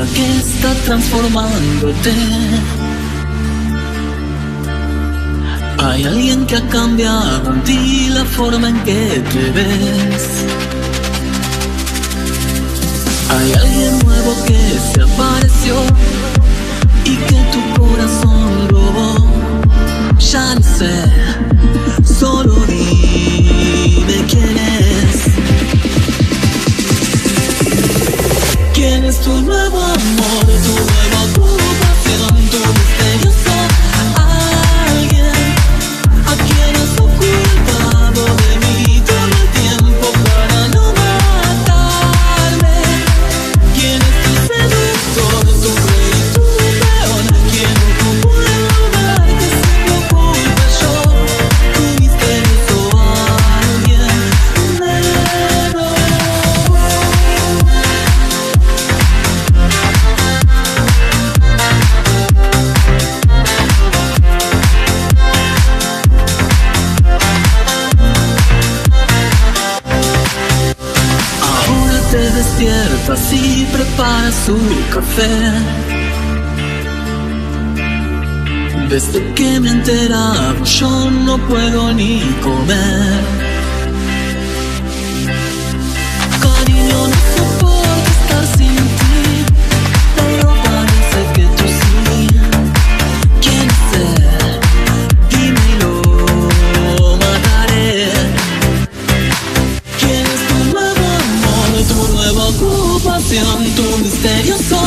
vida que está transformándote. Hay alguien que ha cambiado en ti la forma en que te ves. Hay alguien nuevo que se apareció y que tu corazón robó. Ya no sé, solo dime quién es. ¿Quién es tu nuevo amor, tu nueva ocupación, tu misterioso alguien a quien has ocultado de mí todo el tiempo para no matarme? ¿Quién es tu seductor, tu rey y tu peón? ¿Quién ocupó el lugar que siempre ocupo yo? Tu misterioso alguien me robó. Ahora te despiertas y preparas su café. Desde que me he enterado yo no puedo ni comer. Cariño, no soporto estar sin ti, pero parece que tú sí. ¿Quién es él? Dímelo, mataré. ¿Quién es tu nuevo amor, tu nueva ocupación, tu misterioso